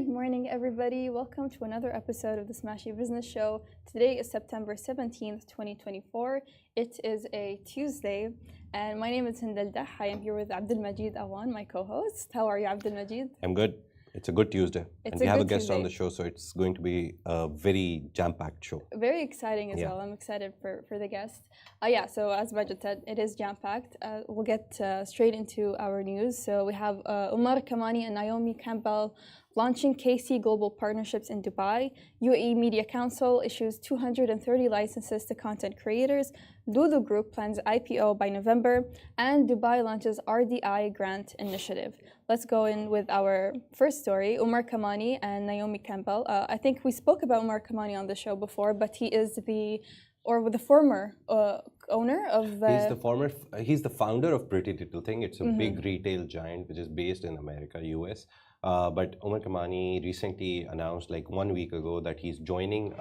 morning, everybody. Welcome to another episode of the Smashi Business Show. Today is September 17th, 2024. It is a Tuesday, and my name is Hindal Dah. I am here with Abdul Majid Awan, my co-host. How are you, Abdul Majid? I'm good. It's a good Tuesday. And we have a guest on the show, so it's going to be a very jam-packed show. Very exciting as well. I'm excited for the guest. So as Majid said, it is jam-packed. We'll get straight into our news. So we have Umar, Kamani, and Naomi Campbell launching KC Global Partnerships in Dubai. UAE Media Council issues 230 licenses to content creators. Dudu Group plans IPO by November. And Dubai launches RDI Grant Initiative. Let's go in with our first story, Umar Kamani and Naomi Campbell. I think we spoke about Umar Kamani on the show before, but he is the former owner of... He's the founder of Pretty Little Thing. It's a big retail giant which is based in America, US. But Umar Kamani recently announced like 1 week ago that he's joining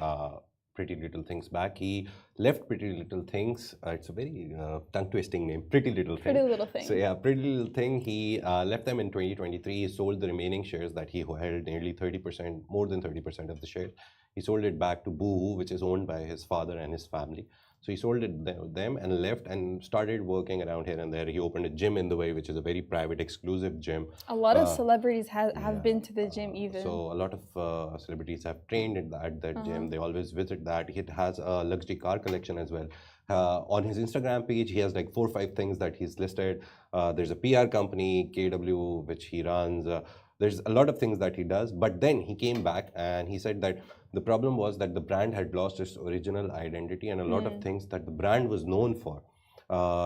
Pretty Little Things back. He left Pretty Little Things. It's a very tongue-twisting name, Pretty Little Thing. Pretty Little Thing. So yeah, Pretty Little Thing. He left them in 2023. He sold the remaining shares that he held, nearly 30%, more than 30% of the shares. He sold it back to Boohoo, which is owned by his father and his family. So he sold it them and left and started working around here and there. He opened a gym in Dubai, which is a very private, exclusive gym. A lot of celebrities have been to the gym even. So a lot of celebrities have trained at that gym. They always visit that. It has a luxury car collection as well. On his Instagram page, he has like 4 or 5 things that he's listed. There's a PR company, KW, which he runs. There's a lot of things that he does. But then he came back and he said that the problem was that the brand had lost its original identity and a lot of things that the brand was known for.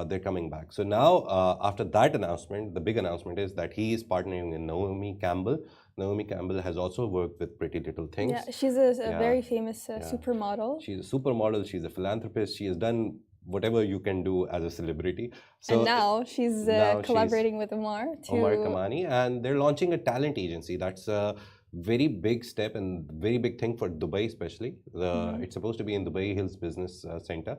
They're coming back. So now, after that announcement, the big announcement is that he is partnering with Naomi Campbell. Naomi Campbell has also worked with Pretty Little Things. Yeah, she's a very famous supermodel. She's a supermodel. She's a philanthropist. She has done whatever you can do as a celebrity. So and now she's collaborating with Umar Kamani, and they're launching a talent agency. That's a very big step and very big thing for Dubai, especially. It's supposed to be in Dubai Hills Business Center.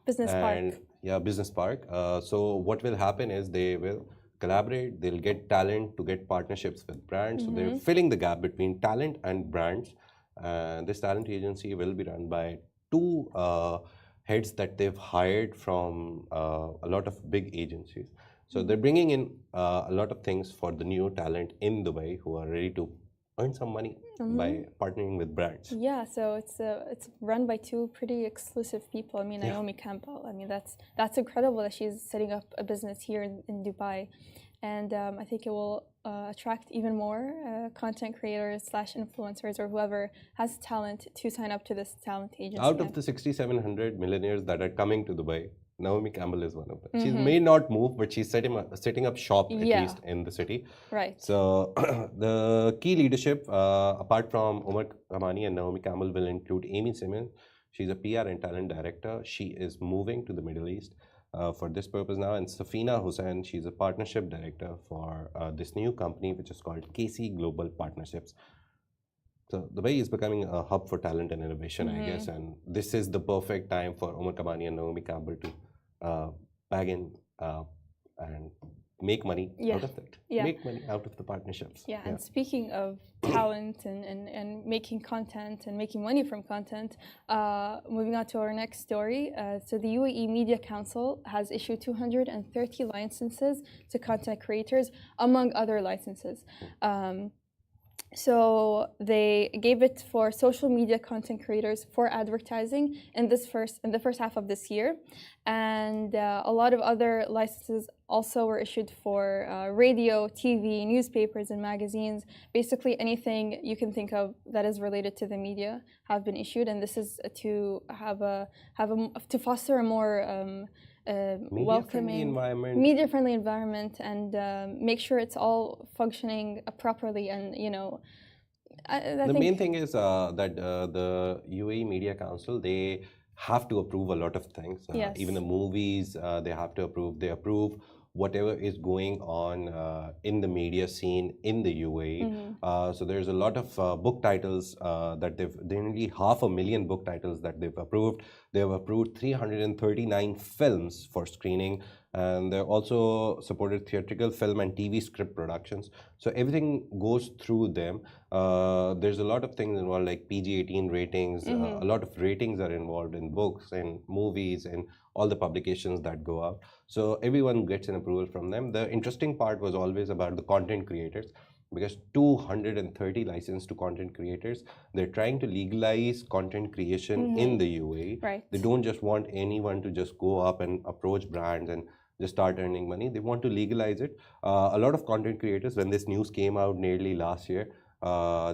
Business Park. Yeah, Business Park. So what will happen is they will collaborate. They'll get talent to get partnerships with brands. So they're filling the gap between talent and brands. This talent agency will be run by 2 heads that they've hired from a lot of big agencies. So they're bringing in a lot of things for the new talent in Dubai who are ready to earn some money by partnering with brands. Yeah, so it's run by 2 pretty exclusive people. I mean, Naomi Campbell. I mean, that's incredible that she's setting up a business here in Dubai. And I think it will attract even more content creators / influencers or whoever has talent to sign up to this talent agency. Out of the 6,700 millionaires that are coming to Dubai, Naomi Campbell is one of them. She may not move, but she's setting up shop at least in the city. Right. So the key leadership, apart from Umar Kamani and Naomi Campbell, will include Amy Simmons. She's a PR and talent director. She is moving to the Middle East for this purpose now. And Safina Hussain, she's a partnership director for this new company, which is called KC Global Partnerships. So Dubai is becoming a hub for talent and innovation, I guess, and this is the perfect time for Umar Kamani and Naomi Campbell to bag in and make money out of it. Make money out of the partnerships. Yeah, and speaking of talent and making content and making money from content, moving on to our next story. So the UAE Media Council has issued 230 licenses to content creators, among other licenses. So they gave it for social media content creators for advertising in the first half of this year, and a lot of other licenses also were issued for radio, TV, newspapers, and magazines. Basically, anything you can think of that is related to the media have been issued, and this is to to foster a more welcoming, media-friendly environment, and make sure it's all functioning properly. And the main thing is that the UAE Media Council, they have to approve a lot of things. Even the movies, they have to approve. They approve whatever is going on in the media scene in the UAE. So there's a lot of book titles that nearly 500,000 book titles that they've approved. They've approved 339 films for screening, and they're also supported theatrical, film, and TV script productions. So everything goes through them. There's a lot of things involved, like PG-18 ratings. A lot of ratings are involved in books and movies and all the publications that go out. So everyone gets an approval from them. The interesting part was always about the content creators, because 230 licensed to content creators. They're trying to legalize content creation in the UAE. Right. They don't just want anyone to just go up and approach brands and just start earning money. They want to legalize it. A lot of content creators, when this news came out nearly last year,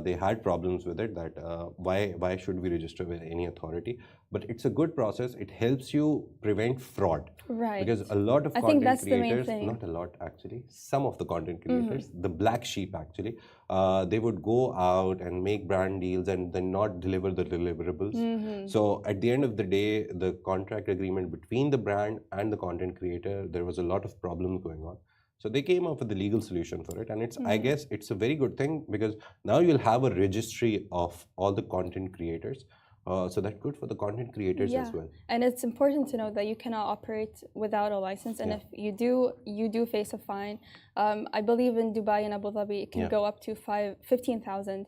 they had problems with it, that why should we register with any authority? But it's a good process. It helps you prevent fraud. Right. Because a lot of I content think that's creators, the main thing. not a lot actually, some of the content creators, the black sheep actually, they would go out and make brand deals and then not deliver the deliverables. So at the end of the day, the contract agreement between the brand and the content creator, there was a lot of problems going on. So they came up with the legal solution for it, and it's I guess it's a very good thing, because now you'll have a registry of all the content creators. So that's good for the content creators as well. And it's important to know that you cannot operate without a license, and if you do, you do face a fine. I believe in Dubai and Abu Dhabi, it can go up to 15,000,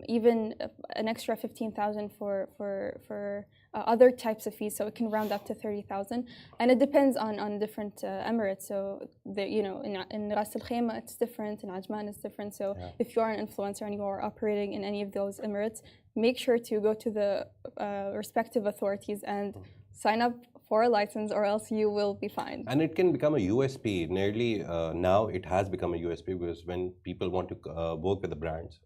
even an extra 15,000 for other types of fees, so it can round up to 30,000, and it depends on different emirates. So you know, in Ras Al Khaimah it's different, in Ajman it's different. So if you are an influencer and you are operating in any of those emirates, make sure to go to the respective authorities and sign up for a license, or else you will be fined. And it can become a USP. Nearly now it has become a USP, because when people want to work with the brands,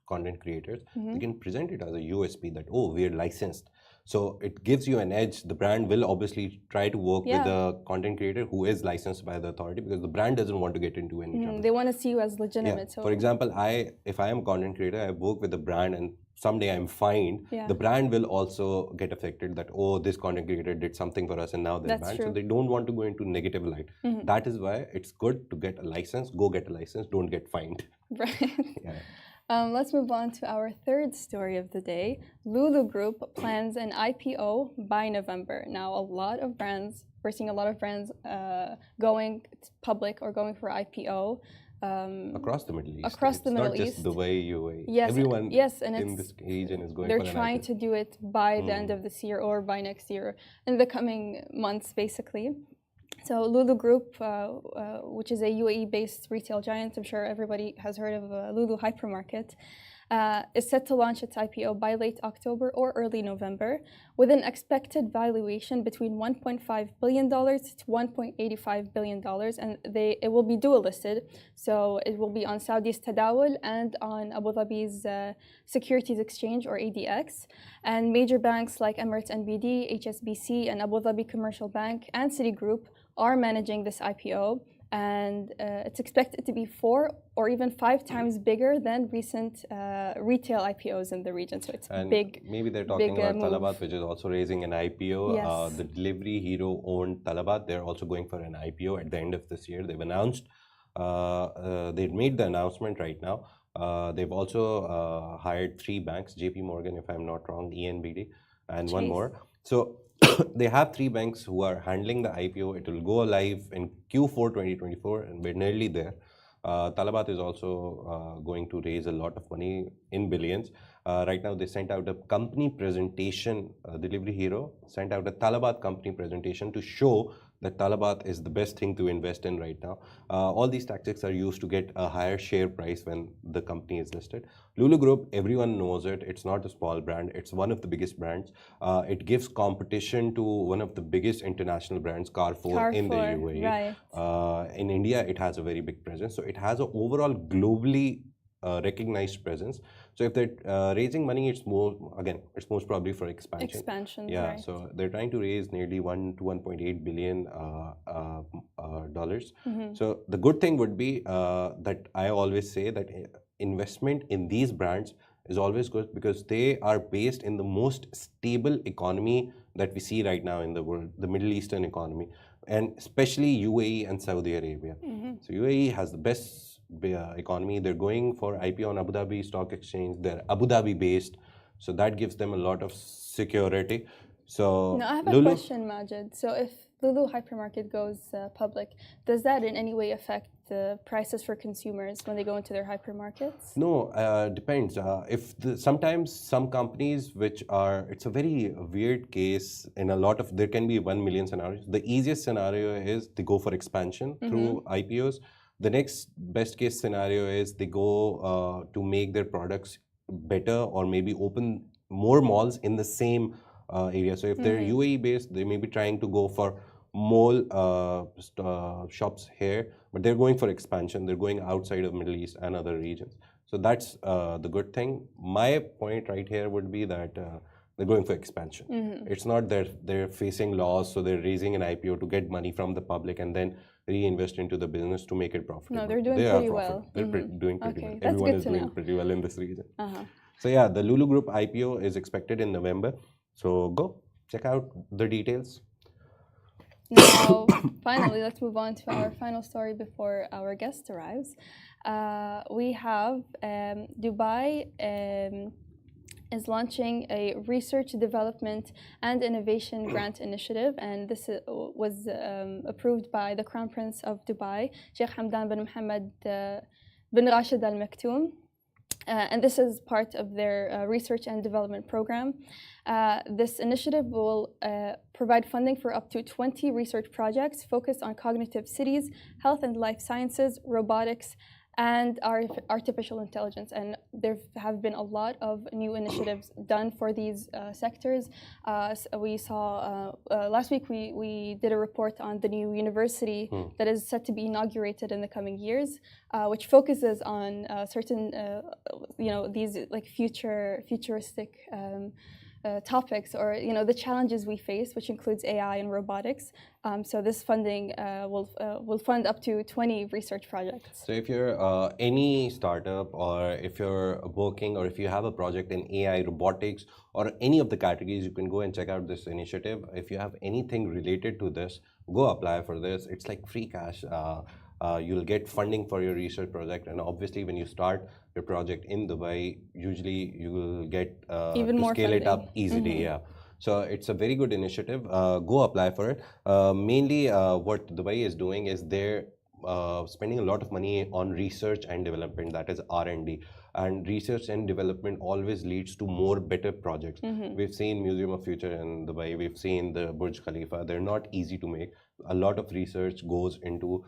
content creators, they can present it as a USP that, oh, we are licensed. So it gives you an edge. The brand will obviously try to work with a content creator who is licensed by the authority, because the brand doesn't want to get into any trouble. They want to see you as legitimate. So for example, if I am a content creator, I work with the brand, and someday I'm fined, the brand will also get affected that, oh, this content creator did something for us and now they're banned. So they don't want to go into negative light. That is why it's good to get a license. Go get a license, don't get fined. Right. Let's move on to our third story of the day. Lulu Group plans an IPO by November. Now, we're seeing a lot of brands going public or going for IPO. Across the Middle East. Across the Middle East. It's not just Dubai, UAE. Everyone in this region is going for an IPO. They're trying to do it by the end of this year or by next year, in the coming months, basically. So Lulu Group, which is a UAE-based retail giant, I'm sure everybody has heard of Lulu Hypermarket, is set to launch its IPO by late October or early November, with an expected valuation between $1.5 billion to $1.85 billion, and it will be dual listed. So it will be on Saudi's Tadawul and on Abu Dhabi's Securities Exchange, or ADX. And major banks like Emirates NBD, HSBC, and Abu Dhabi Commercial Bank and Citigroup are managing this IPO, and it's expected to be 4 or even 5 times bigger than recent retail IPOs in the region. So it's big. Maybe they're talking about Talabat, which is also raising an IPO. Yes. The delivery hero owned Talabat. They're also going for an IPO at the end of this year. They've announced. They've made the announcement right now. They've also hired 3 banks: JP Morgan, if I'm not wrong, ENBD, and one more. So they have 3 banks who are handling the IPO. It will go live in Q4 2024, and we're nearly there. Talabat is also going to raise a lot of money in billions. Right now, they sent out a company presentation. Delivery Hero sent out a Talabat company presentation to show that Talabat is the best thing to invest in right now. All these tactics are used to get a higher share price when the company is listed. Lulu Group, everyone knows it. It's not a small brand. It's one of the biggest brands. It gives competition to one of the biggest international brands, Carrefour in the UAE. Right. In India, it has a very big presence. So it has an overall globally recognized presence. So if they're raising money, it's most probably for expansion. Right. So they're trying to raise nearly $1 to $1.8 billion dollars. So the good thing would be that I always say that investment in these brands is always good, because they are based in the most stable economy that we see right now in the world, the Middle Eastern economy, and especially UAE and Saudi Arabia. So UAE has the best economy. They're going for IPO on Abu Dhabi Stock Exchange. They're Abu Dhabi based, so that gives them a lot of security. So now I have a question, Majid. So if Lulu hypermarket goes public, does that in any way affect the prices for consumers when they go into their hypermarkets? No, depends. Sometimes some companies which are, it's a very weird case in a lot of, there can be 1 million scenarios. The easiest scenario is they go for expansion through IPOs. The next best case scenario is they go to make their products better or maybe open more malls in the same area. So if they're UAE based, they may be trying to go for mall shops here, but they're going for expansion. They're going outside of Middle East and other regions. So that's the good thing. My point right here would be that they're going for expansion. It's not that they're facing loss, so they're raising an IPO to get money from the public and then reinvest into the business to make it profitable. No, they're doing pretty well. They're doing pretty well. That's Everyone good is to doing know. pretty well in this region. So yeah, the Lulu Group IPO is expected in November. So go check out the details. Now, finally, let's move on to our final story before our guest arrives. We have Dubai is launching a research, development, and innovation grant initiative, and this was approved by the Crown Prince of Dubai, Sheikh Hamdan bin Mohammed bin Rashid Al Maktoum. And this is part of their research and development program. This initiative will provide funding for up to 20 research projects focused on cognitive cities, health and life sciences, robotics, and artificial intelligence. And there have been a lot of new initiatives done for these sectors. We saw last week we did a report on the new university that is set to be inaugurated in the coming years, which focuses on certain these like futuristic topics, or the challenges we face, which includes AI and robotics. So this funding will fund up to 20 research projects. So if you're any startup, or if you're working, or if you have a project in AI, robotics, or any of the categories, you can go and check out this initiative. If you have anything related to this, go apply for this. It's like free cash. You'll get funding for your research project, and obviously when you start your project in Dubai, usually you will get even to more scale funding. it up easily. Yeah. So it's a very good initiative. Go apply for it. Mainly what Dubai is doing is they're spending a lot of money on research and development, that is R&D. And research and development always leads to more better projects. We've seen Museum of Future in Dubai, we've seen the Burj Khalifa. They're not easy to make. A lot of research goes into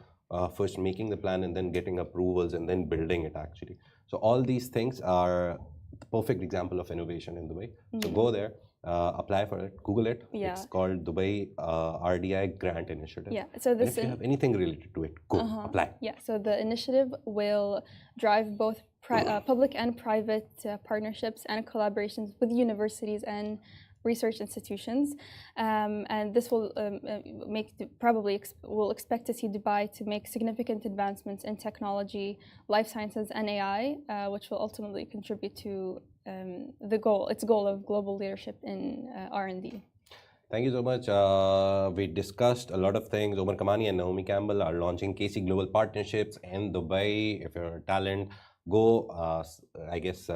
first making the plan and then getting approvals and then building it actually. So all these things are the perfect example of innovation in Dubai. So go there, apply for it, Google it. Yeah. It's called Dubai RDI Grant Initiative. Yeah. So this and if you have anything related to it, go apply. Yeah. So the initiative will drive both public and private partnerships and collaborations with universities and research institutions, and this will we'll expect to see Dubai to make significant advancements in technology, life sciences, and AI, which will ultimately contribute to its goal of global leadership in R&D. Thank you so much. We discussed a lot of things. Umar, Kamani, and Naomi Campbell are launching KC Global Partnerships in Dubai. If you're a talent, go,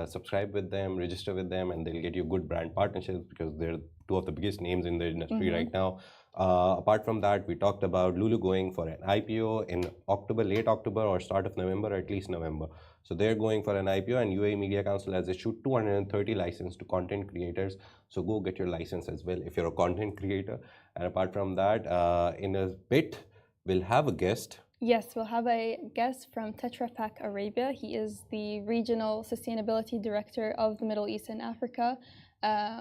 subscribe with them, register with them, and they'll get you good brand partnerships because they're two of the biggest names in the industry right now. Apart from that, we talked about Lulu going for an IPO in October, late October or start of November, or at least November. So they're going for an IPO, and UAE Media Council has issued 230 licenses to content creators. So go get your license as well if you're a content creator. And apart from that, in a bit, we'll have a guest. Yes, we'll have a guest from Tetra Pak Arabia. He is the Regional Sustainability Director of the Middle East and Africa,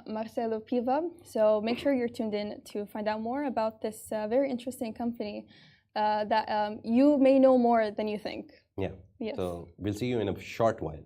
Marcelo Piva. So make sure you're tuned in to find out more about this very interesting company that you may know more than you think. Yeah. Yes. So we'll see you in a short while.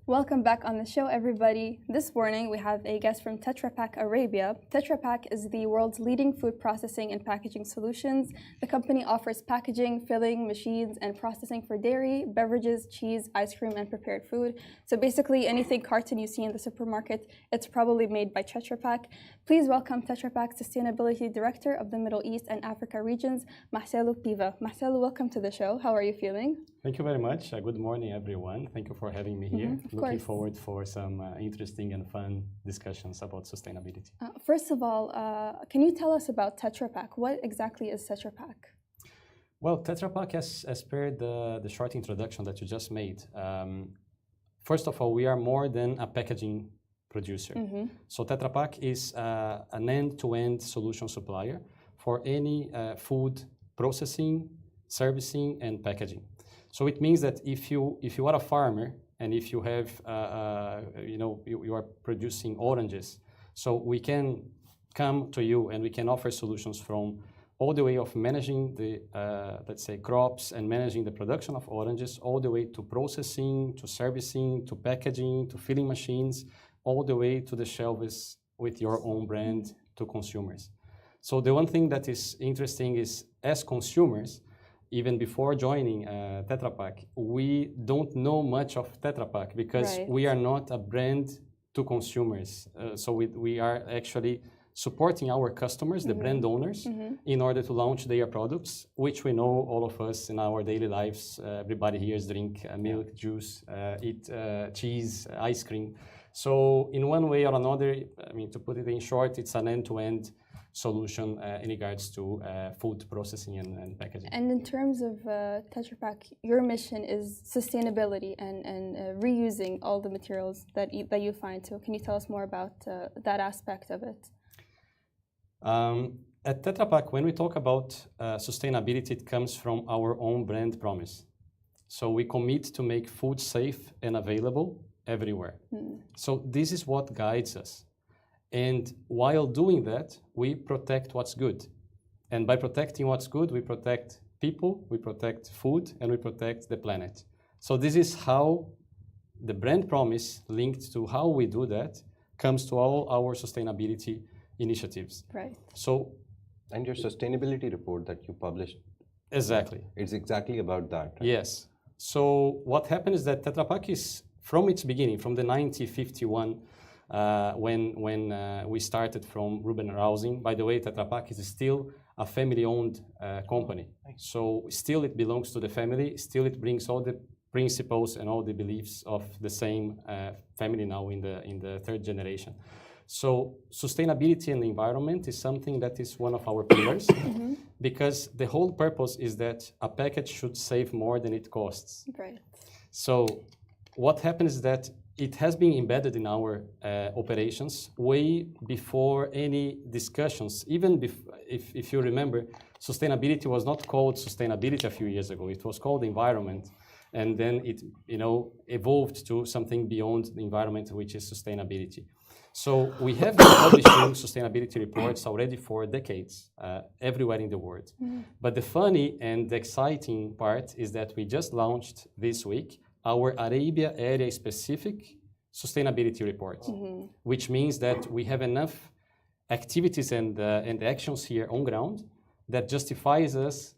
Welcome back on the show, everybody. This morning, we have a guest from Tetra Pak Arabia. Tetra Pak is the world's leading food processing and packaging solutions. The company offers packaging, filling, machines, and processing for dairy, beverages, cheese, ice cream, and prepared food. So basically, anything carton you see in the supermarket, it's probably made by Tetra Pak. Please welcome Tetra Pak Sustainability Director of the Middle East and Africa regions, Mahra Piva. Mahra, welcome to the show. How are you feeling? Thank you very much. Good morning, everyone. Thank you for having me here. Looking forward for some interesting and fun discussions about sustainability. First of all, can you tell us about Tetra Pak? What exactly is Tetra Pak? Well, Tetra Pak, as per the short introduction that you just made, first of all, we are more than a packaging producer. So Tetra Pak is an end-to-end solution supplier for any food processing, servicing, and packaging. So it means that if you are a farmer and if you have, you are producing oranges, so we can come to you and we can offer solutions from all the way of managing the, let's say, crops and managing the production of oranges, all the way to processing, to servicing, to packaging, to filling machines, all the way to the shelves with your own brand to consumers. So the one thing that is interesting is, as consumers, even before joining Tetra Pak, we don't know much of Tetra Pak because we are not a brand to consumers. So we are actually supporting our customers, the brand owners, in order to launch their products, which we know all of us in our daily lives. Everybody here drink milk, juice, eat cheese, ice cream. So in one way or another, I mean, to put it in short, it's an end-to-end solution in regards to food processing and packaging. And in terms of Tetra Pak, your mission is sustainability and reusing all the materials that you find. So can you tell us more about that aspect of it? At Tetra Pak, when we talk about sustainability, it comes from our own brand promise. So we commit to make food safe and available everywhere. So this is what guides us. And while doing that, we protect what's good. And by protecting what's good, we protect people, we protect food, and we protect the planet. So this is how the brand promise linked to how we do that comes to all our sustainability initiatives. Right. So, and your sustainability report that you published. Exactly. It's exactly about that. Right? Yes. So what happened is that Tetra Pak is, from its beginning, from the 1951, when we started from Ruben Rousing. By the way, Tetra Pak is still a family-owned company. So still it belongs to the family, still it brings all the principles and all the beliefs of the same family now in the third generation. So sustainability and the environment is something that is one of our pillars because the whole purpose is that a package should save more than it costs. Right. So what happens is that it has been embedded in our operations way before any discussions. Even if you remember, sustainability was not called sustainability a few years ago. It was called environment. And then it evolved to something beyond the environment, which is sustainability. So we have been publishing sustainability reports already for decades, everywhere in the world. But the funny and the exciting part is that we just launched this week our Arabia area specific sustainability report, which means that we have enough activities and actions here on ground that justifies us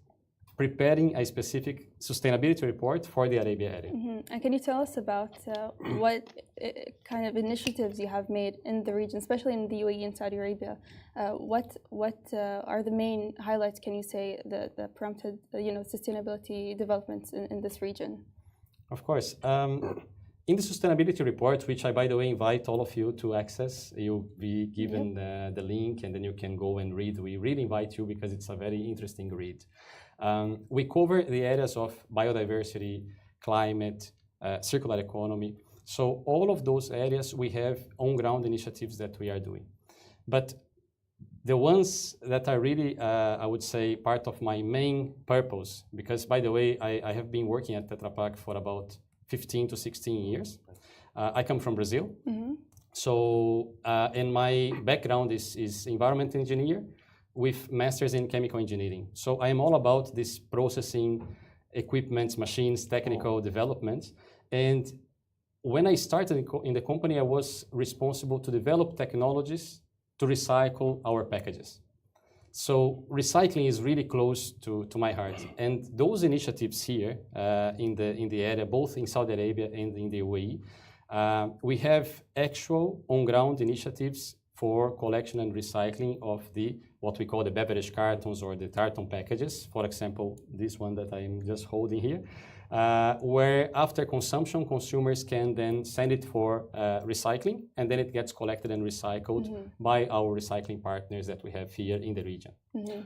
preparing a specific sustainability report for the Arabia area. And can you tell us about what kind of initiatives you have made in the region, especially in the UAE and Saudi Arabia? What are the main highlights, can you say, that prompted sustainability developments in this region? Of course. In the sustainability report, which I, by the way, invite all of you to access, you'll be given the link and then you can go and read. We really invite you because it's a very interesting read. We cover the areas of biodiversity, climate, circular economy. So all of those areas, we have on-ground initiatives that we are doing. But the ones that are really, I would say, part of my main purpose, because by the way, I have been working at Tetra Pak for about 15 to 16 years. I come from Brazil. So, and my background is environment engineer with masters in chemical engineering. So I am all about this processing, equipment, machines, technical development. And when I started in the company, I was responsible to develop technologies to recycle our packages. So recycling is really close to my heart. And those initiatives here in the area, both in Saudi Arabia and in the UAE, we have actual on-ground initiatives for collection and recycling of what we call the beverage cartons or the tartan packages. For example, this one that I'm just holding here, where after consumption, consumers can then send it for recycling, and then it gets collected and recycled by our recycling partners that we have here in the region.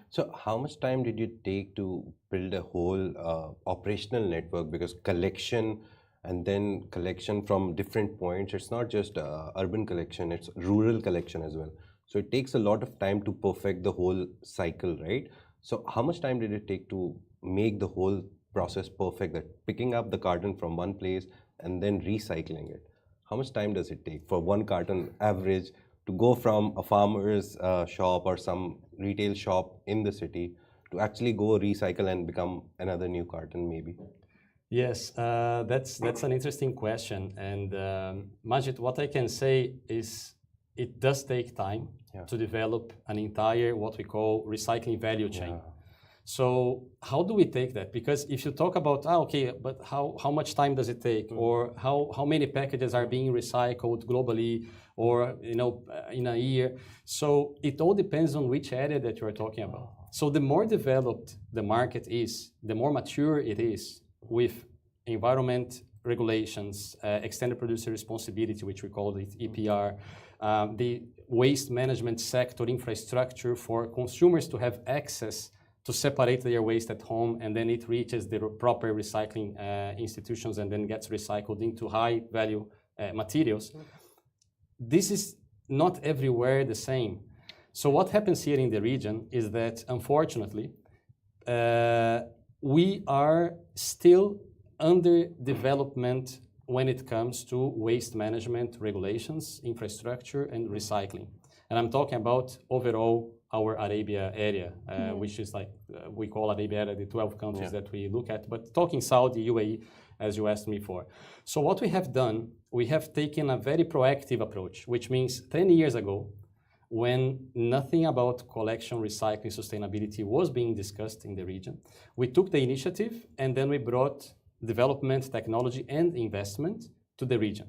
So how much time did you take to build a whole operational network? Because collection and then collection from different points, it's not just urban collection, it's rural collection as well. So it takes a lot of time to perfect the whole cycle, right? So how much time did it take to make the whole process perfect, that picking up the carton from one place and then recycling it? How much time does it take for one carton average to go from a farmer's shop or some retail shop in the city to actually go recycle and become another new carton maybe? Yes, that's an interesting question. And Majid, what I can say is it does take time to develop an entire, what we call recycling value chain. So how do we take that? Because if you talk about, okay, but how much time does it take? Or how many packages are being recycled globally or in a year? So it all depends on which area that you're talking about. So the more developed the market is, the more mature it is with environment regulations, extended producer responsibility, which we call it EPR, the waste management sector infrastructure for consumers to have access to separate their waste at home, and then it reaches the proper recycling institutions and then gets recycled into high value materials. This is not everywhere the same. So what happens here in the region is that, unfortunately, we are still under development when it comes to waste management regulations, infrastructure, and recycling. And I'm talking about overall our Arabia area, which is like, we call Arabia area the 12 countries that we look at, but talking Saudi, UAE, as you asked me for. So what we have done, we have taken a very proactive approach, which means 10 years ago, when nothing about collection, recycling, sustainability was being discussed in the region, we took the initiative and then we brought development, technology, and investment to the region.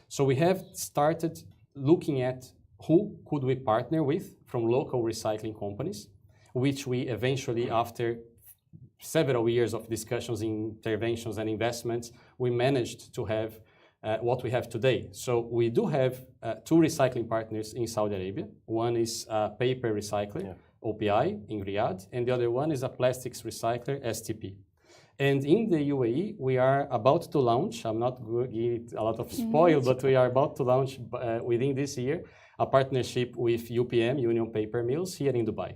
So we have started looking at who could we partner with from local recycling companies, which we eventually, after several years of discussions, interventions, and investments, we managed to have what we have today. So we do have two recycling partners in Saudi Arabia. One is a paper recycler, OPI, in Riyadh, and the other one is a plastics recycler, STP. And in the UAE, we are about to launch, I'm not going to give a lot of spoil, but we are about to launch within this year, a partnership with UPM, Union Paper Mills, here in Dubai.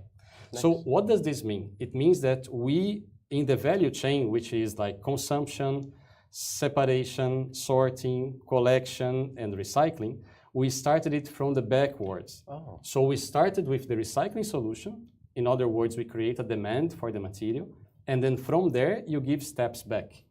Nice. So what does this mean? It means that we, in the value chain, which is like consumption, separation, sorting, collection, and recycling, we started it from the backwards. Oh. So we started with the recycling solution. In other words, we create a demand for the material. And then from there, you give steps back.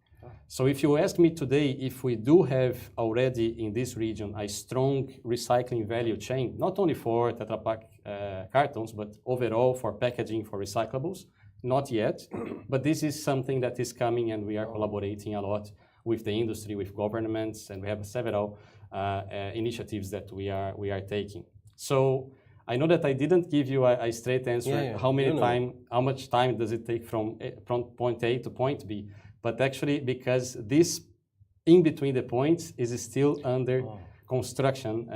So if you ask me today if we do have already in this region a strong recycling value chain, not only for Tetra Pak cartons, but overall for packaging, for recyclables, not yet. But this is something that is coming, and we are collaborating a lot with the industry, with governments, and we have several initiatives that we are taking. So I know that I didn't give you a straight answer. How much time does it take from point A to point B? But actually, because this in between the points is still under construction,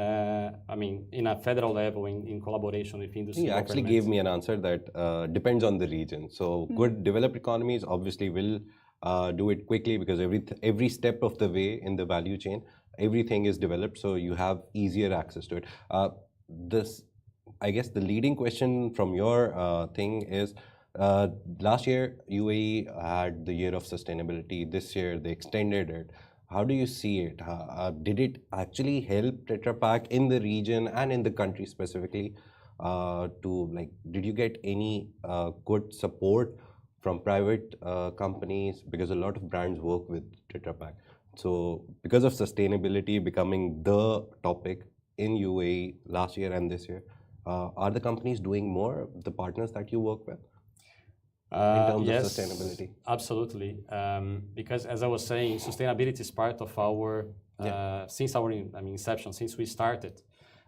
in a federal level, in collaboration with industry. He actually gave me an answer that depends on the region. So good developed economies obviously will do it quickly, because every step of the way in the value chain, everything is developed, so you have easier access to it. I guess the leading question from your thing is, last year UAE had the year of sustainability. This year they extended it. How do you see it? Did it actually help Tetra Pak in the region and in the country specifically? Did you get any good support from private companies? Because a lot of brands work with Tetra Pak. So because of sustainability becoming the topic in UAE last year and this year, are the companies doing more, the partners that you work with, in terms of sustainability? Absolutely. Because as I was saying, sustainability is part of our, since our inception, since we started.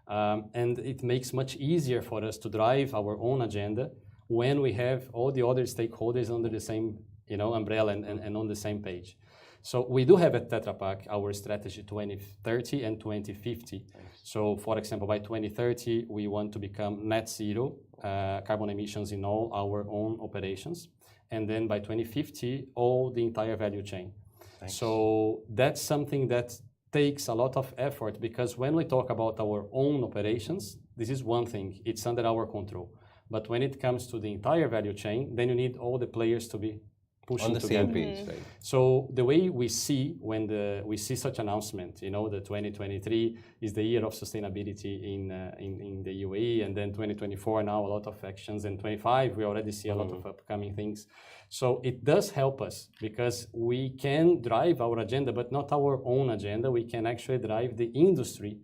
And it makes much easier for us to drive our own agenda when we have all the other stakeholders under the same umbrella and on the same page. So we do have at Tetra Pak our strategy 2030 and 2050. So for example, by 2030, we want to become net zero carbon emissions in all our own operations. And then by 2050, all the entire value chain. Thanks. So that's something that takes a lot of effort, because when we talk about our own operations, this is one thing, it's under our control. But when it comes to the entire value chain, then you need all the players to be pushing on the together. same page, right? So the way we see when we see such announcement, the 2023 is the year of sustainability in the UAE, and then 2024 now a lot of actions, and 25 we already see a lot of upcoming things. So it does help us because we can drive our agenda, but not our own agenda. We can actually drive the industry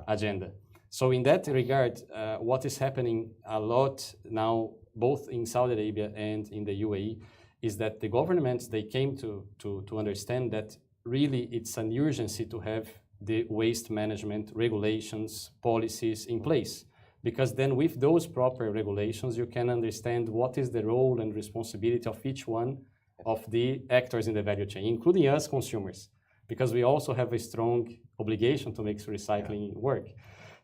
agenda. So in that regard, what is happening a lot now, both in Saudi Arabia and in the UAE, is that the governments, they came to understand that really it's an urgency to have the waste management regulations, policies in place. Because then with those proper regulations, you can understand what is the role and responsibility of each one of the actors in the value chain, including us consumers, because we also have a strong obligation to make recycling work.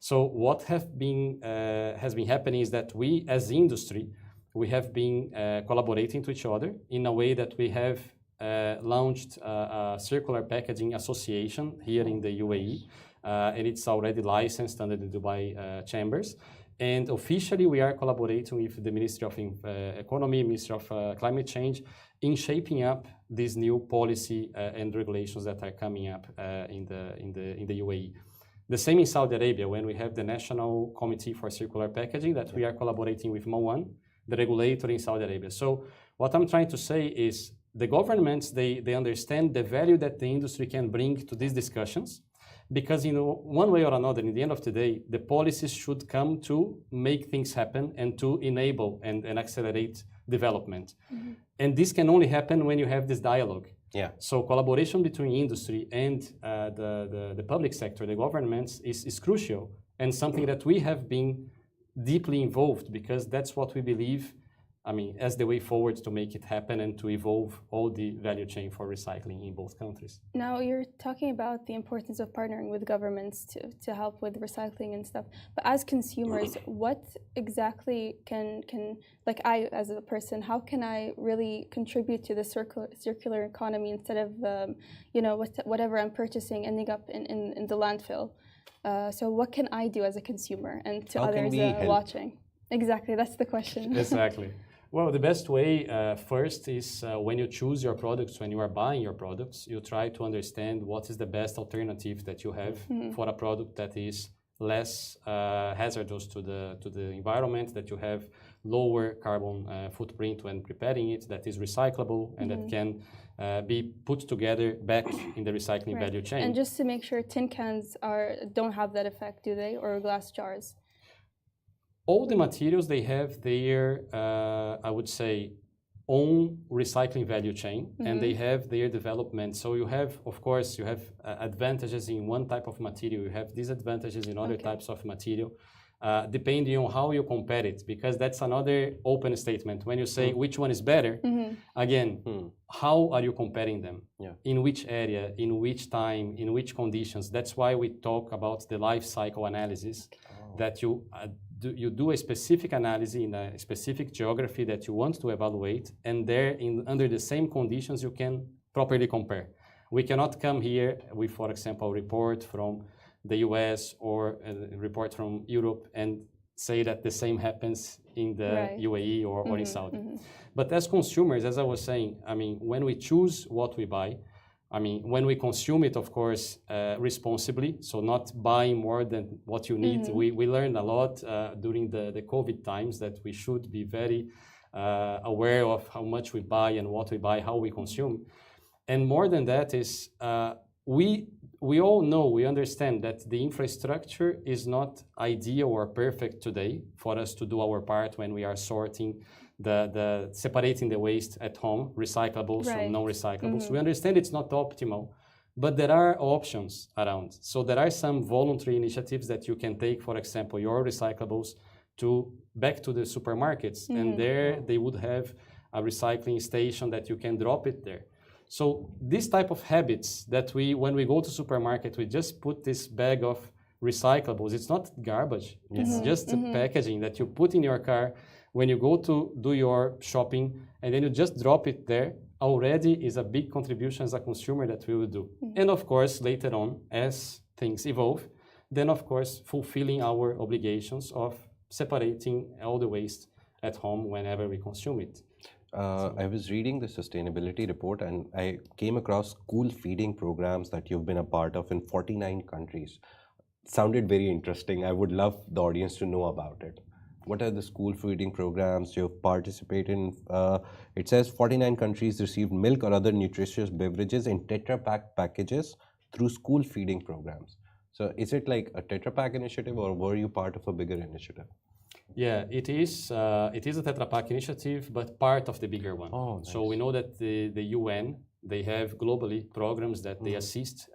So what has been happening is that we as industry, we have been collaborating to each other in a way that we have launched a circular packaging association here in the UAE, and it's already licensed under the Dubai chambers. And officially, we are collaborating with the Ministry of Economy, Ministry of Climate Change, in shaping up these new policy and regulations that are coming up in the UAE. The same in Saudi Arabia, when we have the National Committee for Circular Packaging, that we are collaborating with MOAN, the regulator in Saudi Arabia. So what I'm trying to say is the governments, they understand the value that the industry can bring to these discussions, because one way or another, in the end of the day, the policies should come to make things happen and to enable and accelerate development. Mm-hmm. And this can only happen when you have this dialogue. Yeah. So collaboration between industry and the public sector, the governments, is crucial, and something that we have been deeply involved, because that's what we believe, as the way forward to make it happen and to evolve all the value chain for recycling in both countries. Now, you're talking about the importance of partnering with governments to help with recycling and stuff. But as consumers, what exactly can like I, as a person, how can I really contribute to the circular economy instead of, whatever I'm purchasing ending up in the landfill? So what can I do as a consumer and to others watching? Exactly, that's the question. Exactly. Well, the best way first is when you choose your products, when you are buying your products, you try to understand what is the best alternative that you have for a product that is less hazardous to the environment, that you have lower carbon footprint when preparing it, that is recyclable and that can be put together back in the recycling value chain. And just to make sure, tin cans don't have that effect, do they, or glass jars? All the materials, they have their, I would say, own recycling value chain, and they have their development. So you have, of course, advantages in one type of material, you have disadvantages in other types of material, depending on how you compare it, because that's another open statement. When you say which one is better, again, how are you comparing them? Yeah. In which area, in which time, in which conditions? That's why we talk about the life cycle analysis, that you do a specific analysis in a specific geography that you want to evaluate, and there, under the same conditions, you can properly compare. We cannot come here with, for example, a report from the US or a report from Europe and say that the same happens in the UAE or in Saudi. But as consumers, as I was saying, when we choose what we buy, when we consume it, of course, responsibly, so not buying more than what you need. We learned a lot during the COVID times that we should be very aware of how much we buy and what we buy, how we consume. And more than that is we all know, we understand that the infrastructure is not ideal or perfect today for us to do our part when we are sorting the separating the waste at home, recyclables from non-recyclables. We understand it's not optimal, but there are options around. So there are some voluntary initiatives that you can take, for example, your recyclables back to the supermarkets, and there they would have a recycling station that you can drop it there. So this type of habits that when we go to supermarket, we just put this bag of recyclables. It's not garbage. It's just packaging that you put in your car when you go to do your shopping, and then you just drop it there. Already is a big contribution as a consumer that we will do. And of course, later on, as things evolve, then of course, fulfilling our obligations of separating all the waste at home whenever we consume it. I was reading the sustainability report and I came across school feeding programs that you've been a part of in 49 countries. Sounded very interesting. I would love the audience to know about it. What are the school feeding programs you've participated in? It says 49 countries received milk or other nutritious beverages in Tetra Pak packages through school feeding programs. So is it like a Tetra Pak initiative or were you part of a bigger initiative? Yeah, it is a Tetra Pak initiative, but part of the bigger one. Oh, nice. So we know that the UN, they have globally programs that they assist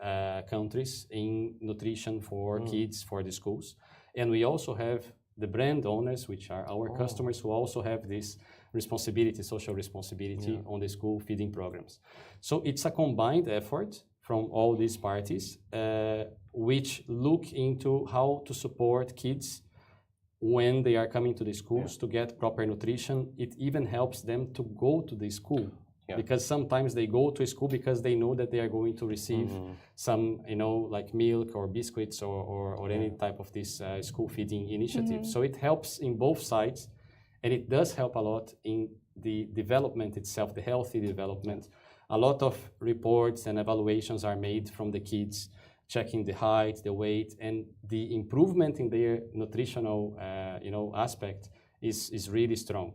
countries in nutrition for kids, for the schools. And we also have the brand owners, which are our customers, who also have this responsibility, social responsibility on the school feeding programs. So it's a combined effort from all these parties, which look into how to support kids when they are coming to the schools to get proper nutrition. It even helps them to go to the school. Because sometimes they go to school because they know that they are going to receive some, like milk or biscuits or any type of this school feeding initiative. So it helps in both sides, and it does help a lot in the development itself, the healthy development. A lot of reports and evaluations are made from the kids, checking the height, the weight, and the improvement in their nutritional, aspect is really strong.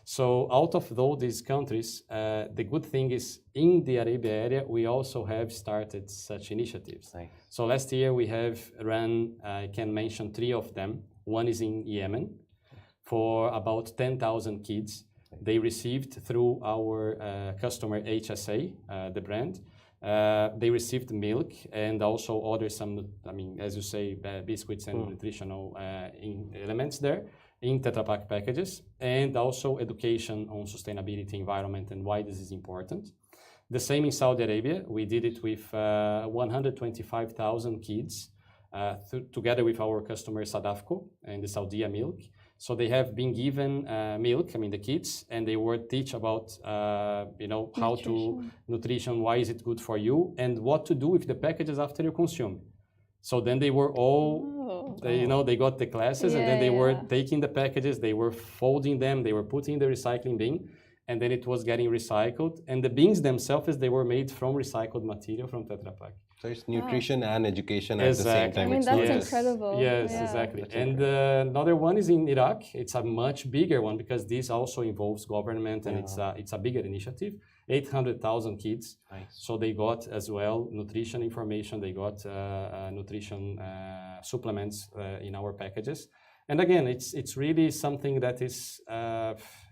So out of these countries, the good thing is in the Arabia area, we also have started such initiatives. Nice. So last year we have run, I can mention 3 of them. One is in Yemen for about 10,000 kids. They received through our customer HSA, the brand, they received milk and also other as you say, biscuits and nutritional elements there in Tetra Pak packages, and also education on sustainability, environment, and why this is important. The same in Saudi Arabia. We did it with 125,000 kids together with our customer Sadafco and the Saudia milk. So they have been given milk, the kids, and they were teach about, how to nutrition, why is it good for you, and what to do with the packages after you consume. So then they were all, they got the classes, and then they were taking the packages, they were folding them, they were putting in the recycling bin, and then it was getting recycled. And the bins themselves, they were made from recycled material from Tetra Pak. So it's nutrition and education at the same time. That's incredible. Yes, exactly. And another one is in Iraq. It's a much bigger one because this also involves government, and it's a bigger initiative. 800,000 kids. Nice. So they got as well nutrition information. They got nutrition supplements in our packages. And again, it's really something that is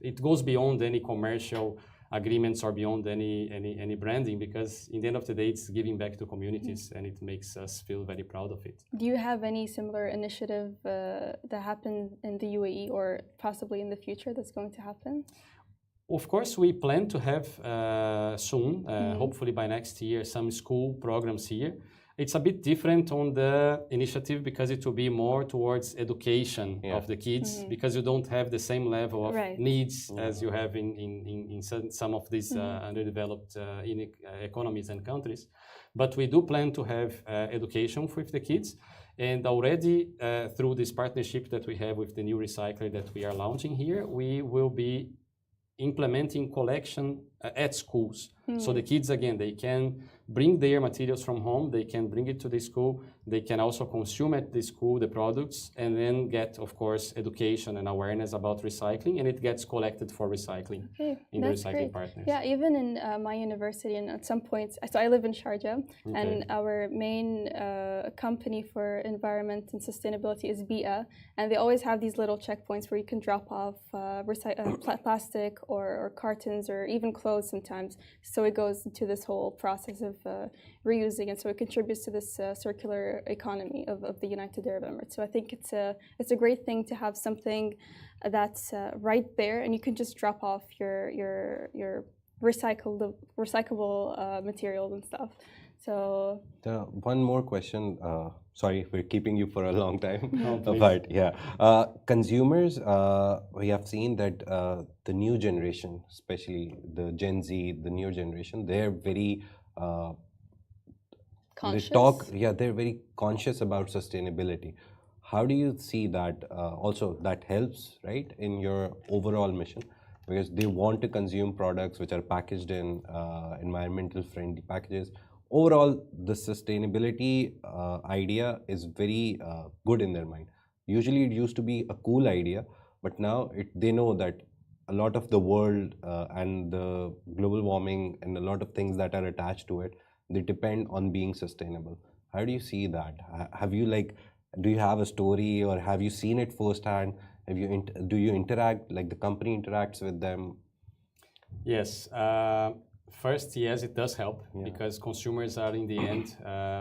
it goes beyond any commercial agreements or beyond any branding, because in the end of the day, it's giving back to communities, and it makes us feel very proud of it. Do you have any similar initiative that happened in the UAE or possibly in the future that's going to happen? Of course, we plan to have soon, hopefully by next year, some school programs here. It's a bit different on the initiative because it will be more towards education of the kids, because you don't have the same level of needs as you have in some of these underdeveloped economies and countries. But we do plan to have education with the kids. And already through this partnership that we have with the new recycler that we are launching here, we will be implementing collection at schools. So the kids, again, they can bring their materials from home, they can bring it to the school, they can also consume at the school the products, and then get, of course, education and awareness about recycling, and it gets collected for recycling in the recycling partners. Yeah, even in my university, and at some points, so I live in Sharjah, and our main company for environment and sustainability is BIA, and they always have these little checkpoints where you can drop off plastic or cartons or even clothes sometimes. So it goes into this whole process of reusing, and so it contributes to this circular economy of the United Arab Emirates. So I think it's a great thing to have something that's right there, and you can just drop off your recyclable materials and stuff. So one more question. Sorry for keeping you for a long time. No, but yeah, consumers, we have seen that the new generation, especially the Gen Z, the new generation, they're very conscious. They're very conscious about sustainability. How do you see that? Also, that helps, right, in your overall mission, because they want to consume products which are packaged in environmental friendly packages. Overall, the sustainability idea is very good in their mind. Usually it used to be a cool idea, but now they know that a lot of the world and the global warming and a lot of things that are attached to it, they depend on being sustainable. How do you see that? Do you have a story, or have you seen it firsthand? Do you interact, like the company interacts with them? Yes. First, yes, it does help, because consumers are in the end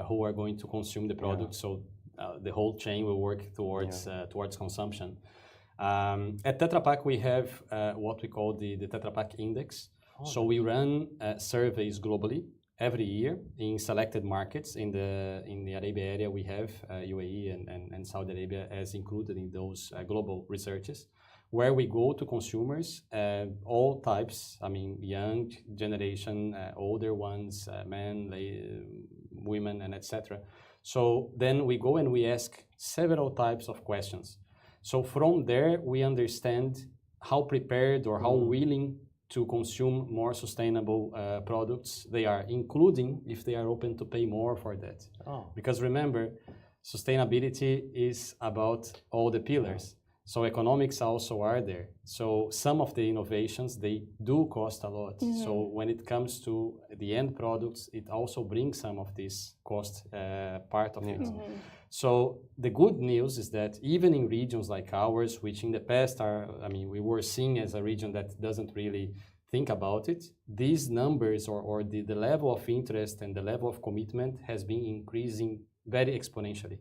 who are going to consume the product. So the whole chain will work towards consumption. At Tetra Pak, we have what we call the Tetra Pak Index. So we run surveys globally every year in selected markets. In the Arabia area, we have UAE and Saudi Arabia as included in those global researches, where we go to consumers, all types, I mean, young generation, older ones, men, women, and etc. So then we go and we ask several types of questions. So from there, we understand how prepared or how willing to consume more sustainable products they are, including if they are open to pay more for that. Because remember, sustainability is about all the pillars. So economics also are there. So some of the innovations, they do cost a lot. So when it comes to the end products, it also brings some of this cost part of it. So the good news is that even in regions like ours, which in the past we were seen as a region that doesn't really think about it, these numbers or the level of interest and the level of commitment has been increasing very exponentially.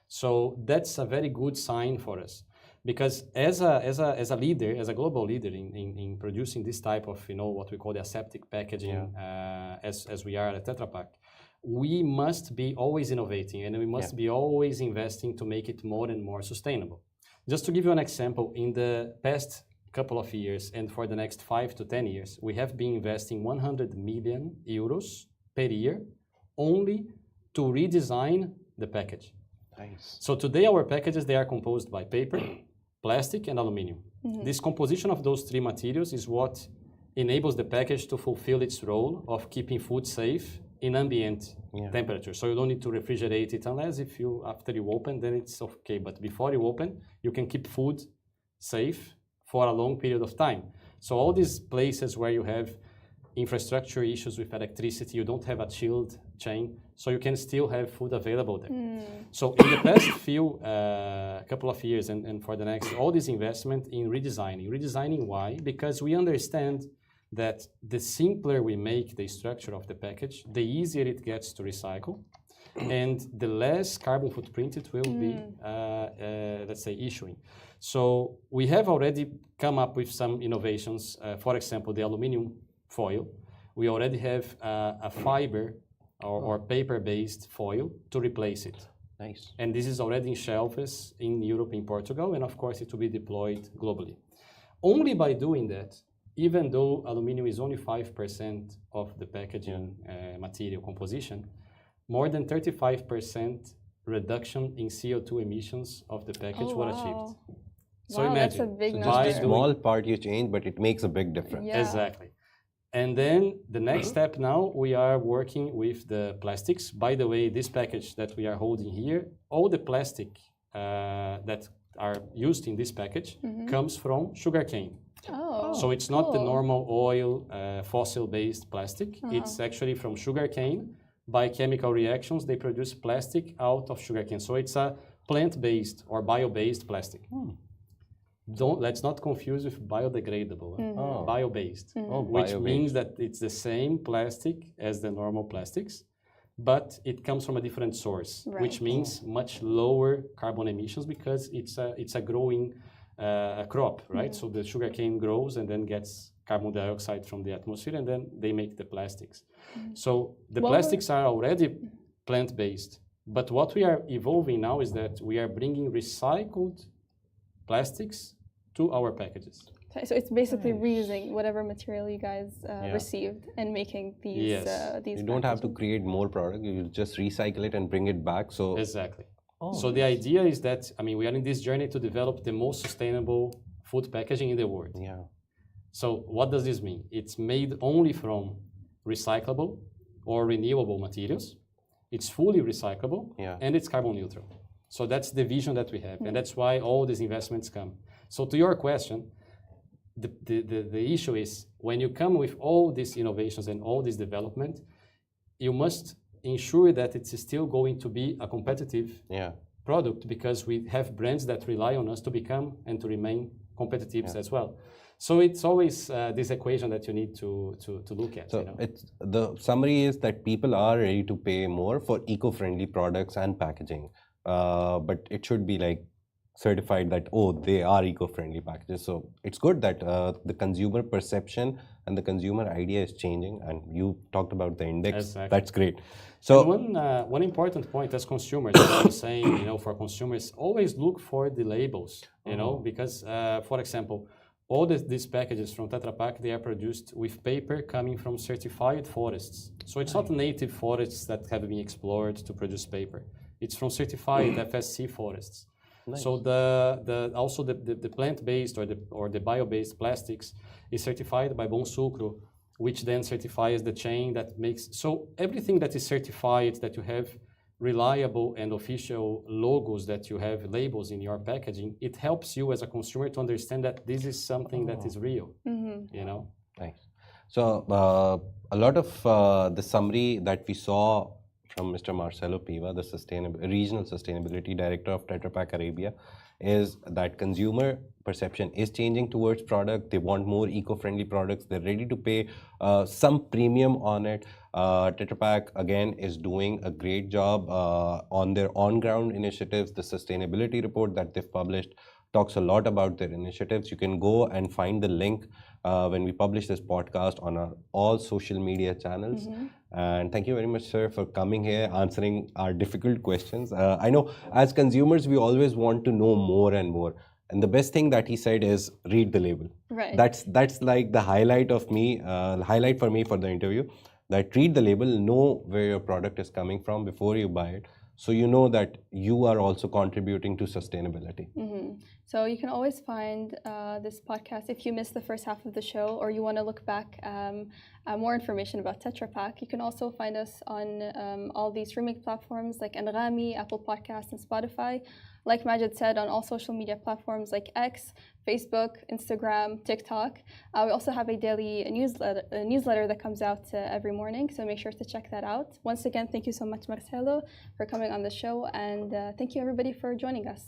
So that's a very good sign for us. Because as a leader, as a global leader in producing this type of, what we call the aseptic packaging, as we are at Tetra Pak, we must be always innovating, and we must be always investing to make it more and more sustainable. Just to give you an example, in the past couple of years and for the next 5 to 10 years, we have been investing 100 million euros per year only to redesign the package. Nice. So today our packages, they are composed by paper, plastic, and aluminum. This composition of those three materials is what enables the package to fulfill its role of keeping food safe in ambient temperature. So you don't need to refrigerate it unless after you open, then it's okay. But before you open, you can keep food safe for a long period of time. So all these places where you have infrastructure issues with electricity, you don't have a chilled chain, so you can still have food available there. So in the past couple of years and for the next, all this investment in redesigning. Redesigning why? Because we understand that the simpler we make the structure of the package, the easier it gets to recycle, and the less carbon footprint it will be, let's say, issuing. So we have already come up with some innovations. For example, the aluminum foil. We already have a fiber or paper-based foil to replace it. Nice. And this is already in shelves in Europe, in Portugal, and of course it will be deployed globally. Only by doing that, even though aluminum is only 5% of the packaging material composition, more than 35% reduction in CO2 emissions of the package were achieved. So imagine, that's a big so number. just a small part you change, but it makes a big difference. Exactly. And then the next step now, we are working with the plastics. By the way, this package that we are holding here, all the plastic that are used in this package comes from sugarcane. Oh, So it's not the normal oil, fossil-based plastic. It's actually from sugarcane. By chemical reactions, they produce plastic out of sugarcane. So it's a plant-based or bio-based plastic. Let's not confuse with biodegradable. Bio-based, which means that it's the same plastic as the normal plastics, but it comes from a different source, which means much lower carbon emissions because it's a growing crop, right? So the sugarcane grows and then gets carbon dioxide from the atmosphere, and then they make the plastics. So the plastics are already plant-based, but what we are evolving now is that we are bringing recycled plastics to our packages. So it's basically reusing whatever material you guys received and making these. These you don't have to create more product. You just recycle it and bring it back. So exactly. So the idea is that, I mean, we are in this journey to develop the most sustainable food packaging in the world. Yeah. So what does this mean? It's made only from recyclable or renewable materials. It's fully recyclable and it's carbon neutral. So that's the vision that we have, and that's why all these investments come. So to your question, the issue is when you come with all these innovations and all this development, you must ensure that it's still going to be a competitive product, because we have brands that rely on us to become and to remain competitive as well. So it's always this equation that you need to look at. So it's, the summary is that people are ready to pay more for eco-friendly products and packaging, but it should be like certified that, oh, they are eco-friendly packages. So it's good that the consumer perception and the consumer idea is changing, and you talked about the index. Exactly. That's great. So one important point as consumers, I'm saying, for consumers, always look for the labels, because, for example, all these packages from Tetra Pak, they are produced with paper coming from certified forests. So it's not native forests that have been explored to produce paper. It's from certified FSC forests. Nice. So also the plant-based or the bio-based plastics is certified by Bom Sucro, which then certifies the chain that makes. So everything that is certified, that you have reliable and official logos, that you have labels in your packaging, it helps you as a consumer to understand that this is something that is real. Nice. So a lot of the summary that we saw from Mr. Marcelo Piva, the Regional Sustainability Director of Tetra Pak Arabia, is that consumer perception is changing towards product. They want more eco-friendly products. They're ready to pay some premium on it. Tetra Pak, again, is doing a great job on their on-ground initiatives. The sustainability report that they've published talks a lot about their initiatives. You can go and find the link when we publish this podcast on our all social media channels. And thank you very much, sir, for coming here, answering our difficult questions. I know as consumers, we always want to know more and more. And the best thing that he said is read the label. Right. That's like the highlight for me for the interview. That read the label, know where your product is coming from before you buy it. So you know that you are also contributing to sustainability. So you can always find this podcast if you missed the first half of the show, or you want to look back more information about Tetra Pak. You can also find us on all these streaming platforms like Anghami, Apple Podcasts, and Spotify. Like Majid said, on all social media platforms like X, Facebook, Instagram, TikTok. We also have a daily newsletter that comes out every morning, so make sure to check that out. Once again, thank you so much, Marcelo, for coming on the show, and thank you everybody for joining us.